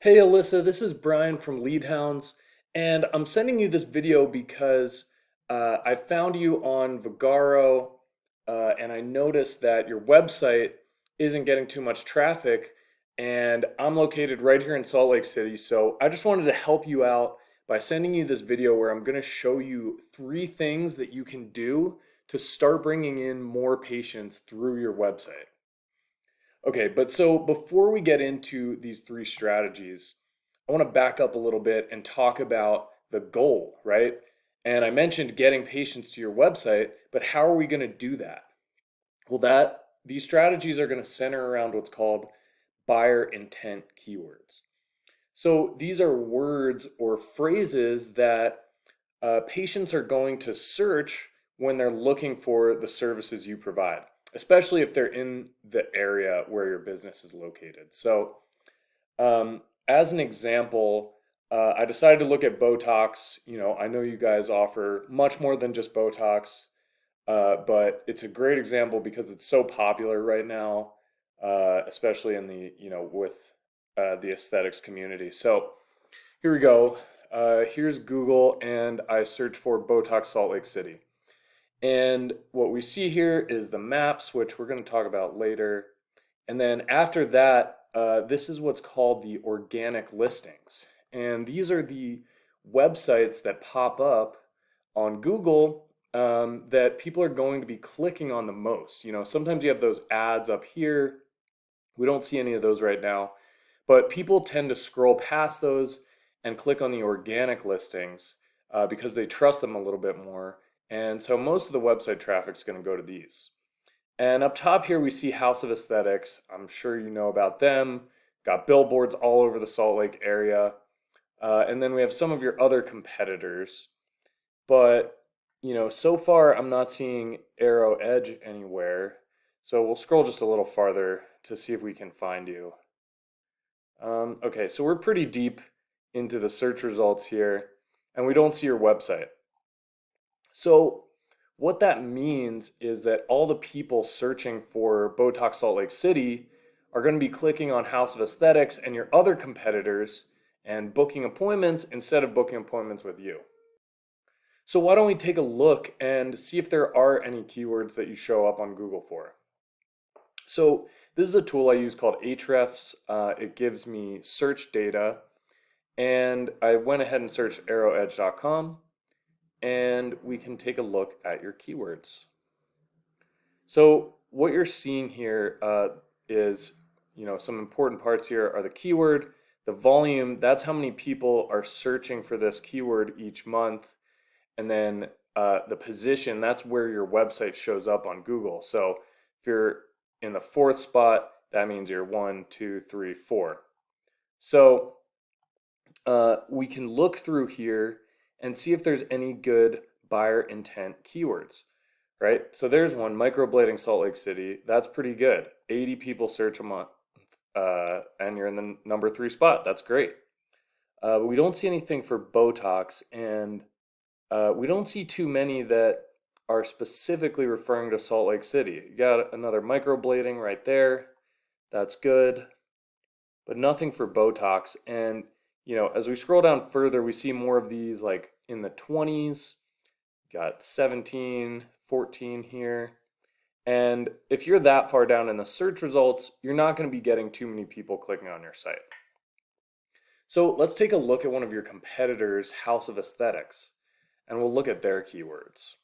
Hey Alyssa, this is Brian from Lead Hounds, and I'm sending you this video because I found you on Vagaro, and I noticed that your website isn't getting too much traffic, and I'm located right here in Salt Lake City, so I just wanted to help you out by sending you this video where I'm going to show you three things that you can do to start bringing in more patients through your website. Okay, but so before we get into these three strategies, I want to back up a little bit and talk about the goal, right? And I mentioned getting patients to your website, but how are we going to do that? Well, that these strategies are going to center around what's called buyer intent keywords. So these are words or phrases that patients are going to search when they're looking for the services you provide, especially if they're in the area where your business is located. So, as an example, I decided to look at Botox. I know you guys offer much more than just Botox, but it's a great example because it's so popular right now, especially in with the aesthetics community. So, here we go. Here's Google, and I search for Botox Salt Lake City. And what we see here is the maps, which we're going to talk about later. And then after that, this is what's called the organic listings. And these are the websites that pop up on Google that people are going to be clicking on the most. Sometimes you have those ads up here. We don't see any of those right now, but people tend to scroll past those and click on the organic listings because they trust them a little bit more. And so most of the website traffic is going to go to these. And up top here, we see House of Aesthetics. I'm sure you know about them. Got billboards all over the Salt Lake area. And then we have some of your other competitors. But, so far I'm not seeing Arrow Edge anywhere. So we'll scroll just a little farther to see if we can find you. Okay, so we're pretty deep into the search results here, and we don't see your website. So what that means is that all the people searching for Botox Salt Lake City are going to be clicking on House of Aesthetics and your other competitors and booking appointments instead of booking appointments with you. So why don't we take a look and see if there are any keywords that you show up on Google for? So this is a tool I use called Ahrefs. It gives me search data, and I went ahead and searched arrowedge.com, and we can take a look at your keywords. So what you're seeing here is, some important parts here are the keyword, the volume, that's how many people are searching for this keyword each month, and then the position, that's where your website shows up on Google. So if you're in the fourth spot, that means you're 1, 2, 3, 4. So we can look through here and see if there's any good buyer intent keywords, right? So there's one, microblading Salt Lake City. That's pretty good. 80 people search a month, and you're in the number 3 spot. That's great. But we don't see anything for Botox, and we don't see too many that are specifically referring to Salt Lake City. You got another microblading right there. That's good, but nothing for Botox. And, as we scroll down further, we see more of these like in the 20s. Got 17, 14 here. And if you're that far down in the search results, you're not going to be getting too many people clicking on your site. So let's take a look at one of your competitors, House of Aesthetics, and we'll look at their keywords.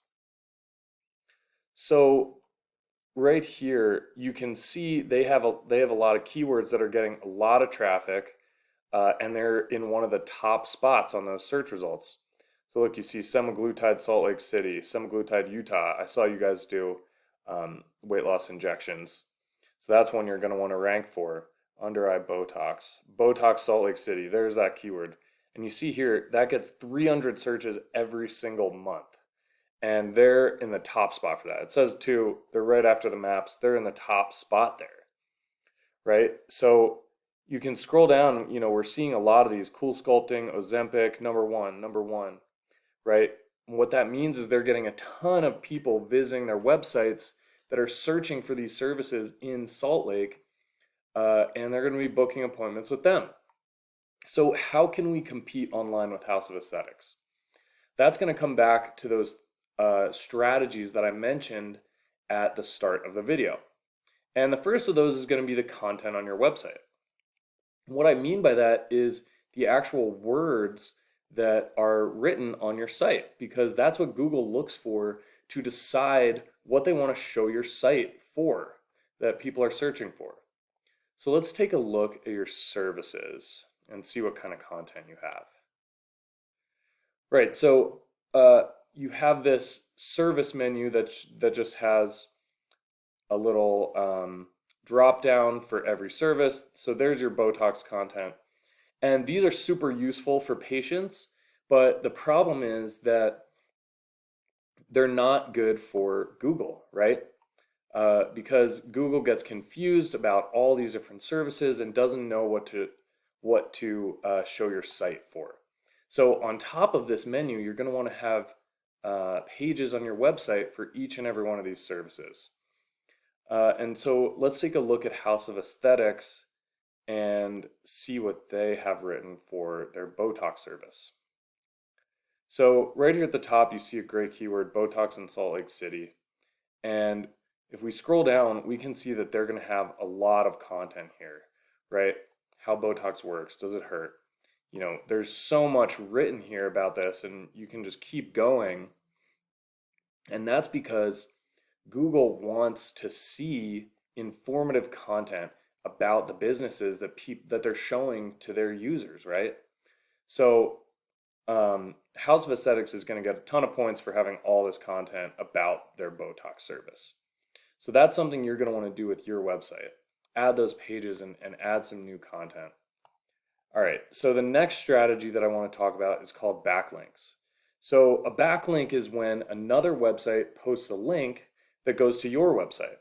So right here, you can see they have a lot of keywords that are getting a lot of traffic, and they're in one of the top spots on those search results. So look, you see semaglutide Salt Lake City, semaglutide Utah. I saw you guys do weight loss injections. So that's one you're going to want to rank for. Under eye Botox. Botox Salt Lake City, there's that keyword. And you see here, that gets 300 searches every single month. And they're in the top spot for that. It says too, they're right after the maps. They're in the top spot there, right? So you can scroll down, we're seeing a lot of these cool sculpting, Ozempic, number one, right? And what that means is they're getting a ton of people visiting their websites that are searching for these services in Salt Lake, and they're going to be booking appointments with them. So how can we compete online with House of Aesthetics? That's going to come back to those strategies that I mentioned at the start of the video. And the first of those is going to be the content on your website. What I mean by that is the actual words that are written on your site, because that's what Google looks for to decide what they want to show your site for, that people are searching for. So let's take a look at your services and see what kind of content you have. Right, so you have this service menu that just has a little drop down for every service. So there's your Botox content. And these are super useful for patients, but the problem is that they're not good for Google, right? Because Google gets confused about all these different services and doesn't know what to show your site for. So on top of this menu, you're going to want to have pages on your website for each and every one of these services. And so let's take a look at House of Aesthetics and see what they have written for their Botox service. So right here at the top, you see a great keyword, Botox in Salt Lake City. And if we scroll down, we can see that they're going to have a lot of content here, right? How Botox works, does it hurt? You know, there's so much written here about this, and you can just keep going. And that's because Google wants to see informative content about the businesses that they're showing to their users, right? So House of Aesthetics is going to get a ton of points for having all this content about their Botox service. So that's something you're going to want to do with your website. Add those pages and add some new content. All right, so the next strategy that I want to talk about is called backlinks. So a backlink is when another website posts a link that goes to your website.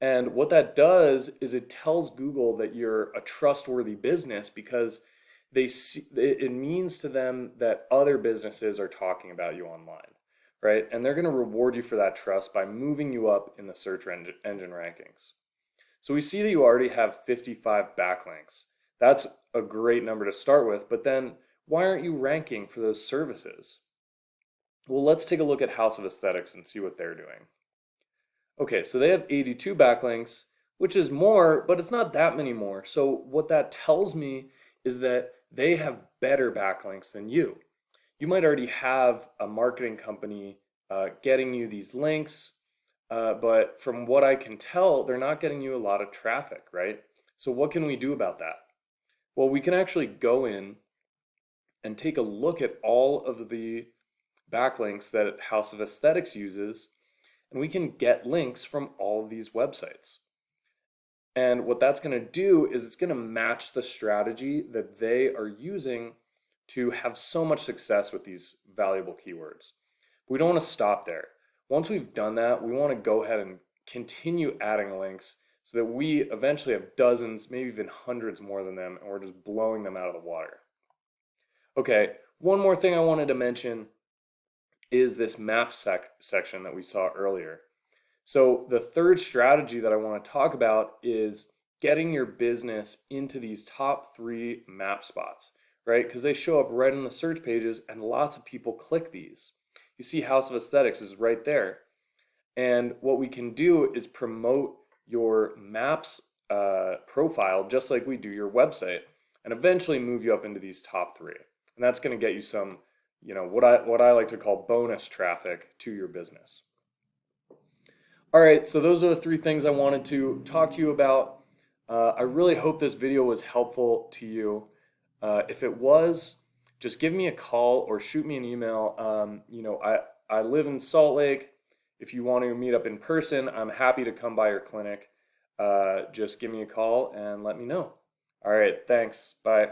And what that does is it tells Google that you're a trustworthy business because it means to them that other businesses are talking about you online, right? And they're going to reward you for that trust by moving you up in the search engine rankings. So we see that you already have 55 backlinks. That's a great number to start with, but then why aren't you ranking for those services? Well, let's take a look at House of Aesthetics and see what they're doing. Okay, so they have 82 backlinks, which is more, but it's not that many more. So what that tells me is that they have better backlinks than you. You might already have a marketing company getting you these links, but from what I can tell, they're not getting you a lot of traffic, right? So what can we do about that? Well, we can actually go in and take a look at all of the backlinks that House of Aesthetics uses, and we can get links from all of these websites. And what that's going to do is it's going to match the strategy that they are using to have so much success with these valuable keywords. We don't want to stop there. Once we've done that, we want to go ahead and continue adding links so that we eventually have dozens, maybe even hundreds more than them, and we're just blowing them out of the water. Okay, one more thing I wanted to mention is this map section that we saw earlier. So the third strategy that I want to talk about is getting your business into these top 3 map spots, right? Because they show up right in the search pages and lots of people click these. You see House of Aesthetics is right there. And what we can do is promote your maps profile just like we do your website and eventually move you up into these top 3. And that's going to get you some, what I like to call bonus traffic to your business. All right, so those are the 3 things I wanted to talk to you about. I really hope this video was helpful to you. If it was, just give me a call or shoot me an email. I live in Salt Lake. If you want to meet up in person, I'm happy to come by your clinic. Just give me a call and let me know. All right, thanks. Bye.